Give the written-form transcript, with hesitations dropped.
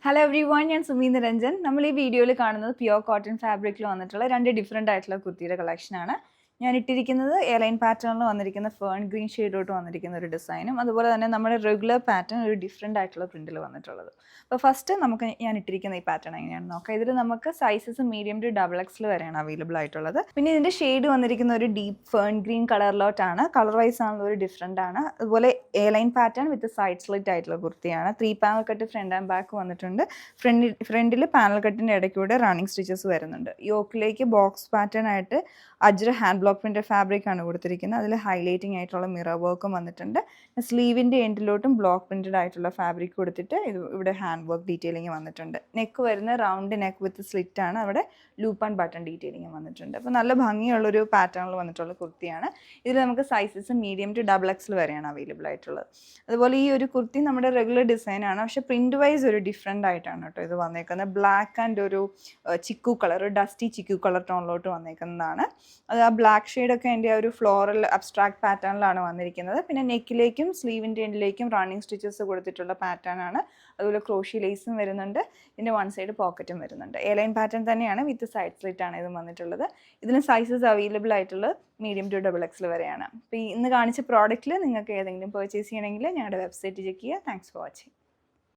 Hello every one, ഞാൻ സുമി നിരഞ്ജൻ. നമ്മൾ ഈ വീഡിയോയിൽ കാണുന്നത് പ്യുവർ കോട്ടൺ ഫാബ്രിക്കിൽ വന്നിട്ടുള്ള രണ്ട് ഡിഫറെൻ്റ് ആയിട്ടുള്ള കുർത്തിയുടെ കളക്ഷനാണ്. ഞാൻ ഇട്ടിരിക്കുന്നത് എയർലൈൻ പാറ്റേണിൽ വന്നിരിക്കുന്ന ഫേൺ ഗ്രീൻ ഷെയ്ഡോട്ട് വന്നിരിക്കുന്ന ഒരു ഡിസൈനും, അതുപോലെ തന്നെ നമ്മുടെ റെഗുലർ പാറ്റേൺ ഒരു ഡിഫറെൻ്റ് ആയിട്ടുള്ള പ്രിൻറ്റിൽ വന്നിട്ടുള്ളത്. അപ്പോൾ ഫസ്റ്റ് ഞാൻ ഇട്ടിരിക്കുന്ന ഈ പാറ്റേൺ എങ്ങനെയാണെന്ന് നോക്കാം. ഇതിൽ നമുക്ക് സൈസസ് മീഡിയം ടു XXL വരെയാണ് അവൈലബിൾ ആയിട്ടുള്ളത്. പിന്നെ ഇതിൻ്റെ ഷെയ്ഡ് വന്നിരിക്കുന്ന ഒരു ഡീപ്പ് ഫേൺ ഗ്രീൻ കളറിലോട്ടാണ്. കളർ വൈസ് ആണല്ലോ ഒരു ഡിഫറെൻ്റ് ആണ്. അതുപോലെ airline pattern with side slit ആയിട്ടുള്ള കുർത്തിയാണ്. 3 panel cut front and back വന്നിട്ടുണ്ട്. ഫ്രണ്ടിൽ പാനൽ കട്ടിൻ്റെ ഇടയ്ക്കൂടെ റണ്ണിങ് സ്റ്റിച്ചസ് വരുന്നുണ്ട്. യോക്കിലേക്ക് ബോക്സ് പാറ്റേൺ ആയിട്ട് Ajrakh hand block print fabric ആണ് കൊടുത്തിരിക്കുന്നത്. അതിൽ ഹൈലൈറ്റിംഗ് ആയിട്ടുള്ള മിറർ വർക്കും വന്നിട്ടുണ്ട്. സ്ലീവിൻ്റെ എൻഡിലോട്ടും ബ്ലോക്ക് പ്രിൻറ്റഡ് ആയിട്ടുള്ള ഫാബ്രിക് കൊടുത്തിട്ട് ഇവിടെ ഹാൻഡ് വർക്ക് ഡീറ്റെയിലിംഗ് വന്നിട്ടുണ്ട്. നെക്ക് വരുന്ന റൗണ്ട് നെക്ക് വിത്ത് സ്ലിറ്റ് ആണ്. അവിടെ ലൂപ്പ് ആൻഡ് ബട്ടൺ ഡീറ്റെയിലിംഗ് വന്നിട്ടുണ്ട്. അപ്പോൾ നല്ല ഭംഗിയുള്ളൊരു പാറ്റേണിൽ വന്നിട്ടുള്ള കുർത്തിയാണ്. ഇതിൽ നമുക്ക് സൈസസ് മീഡിയം ടു XXL വരെയാണ് അവൈലബിൾ ആയിട്ടുള്ളത്. അതുപോലെ ഈ ഒരു കുർത്തി നമ്മുടെ റെഗുലർ ഡിസൈനാണ്, പക്ഷേ പ്രിൻറ്റ് വൈസ് ഒരു ഡിഫറെൻ്റ് ആയിട്ടാണ് കേട്ടോ ഇത് വന്നേക്കുന്നത്. ബ്ലാക്ക് ആൻഡ് ഒരു ചിക്കു കളർ, ഒരു ഡസ്റ്റി ചിക്കു കളർ ടോണിലോട്ട് വന്നേക്കുന്നതാണ്. അത് ആ ബ്ലാക്ക് ഷെയ്ഡൊക്കെ എൻ്റെ ഒരു ഫ്ലോറൽ അബ്സ്ട്രാക്ട് പാറ്റേണിലാണ് വന്നിരിക്കുന്നത്. പിന്നെ നെക്കിലേക്കും സ്ലീവിൻ്റെ എൻഡിലേക്കും റണ്ണിങ് സ്റ്റിച്ചസ് കൊടുത്തിട്ടുള്ള പാറ്റേൺ ആണ്. അതുപോലെ ക്രോഷി ലേസും വരുന്നുണ്ട്. ഇതിൻ്റെ വൺ സൈഡ് പോക്കറ്റും വരുന്നുണ്ട്. എയർലൈൻ പാറ്റേൺ തന്നെയാണ്, വിത്ത് സൈഡ് സ്ലിറ്റ് ആണ് ഇത് വന്നിട്ടുള്ളത്. ഇതിന് സൈസസ് അവൈലബിൾ ആയിട്ടുള്ളത് മീഡിയം ടു XXL വരെയാണ്. അപ്പോൾ ഇന്ന് കാണിച്ച പ്രോഡക്റ്റിൽ നിങ്ങൾക്ക് ഏതെങ്കിലും പർച്ചേസ് ചെയ്യണമെങ്കിൽ ഞങ്ങളുടെ വെബ്സൈറ്റ് ചെക്ക് ചെയ്യുക. Thanks for watching.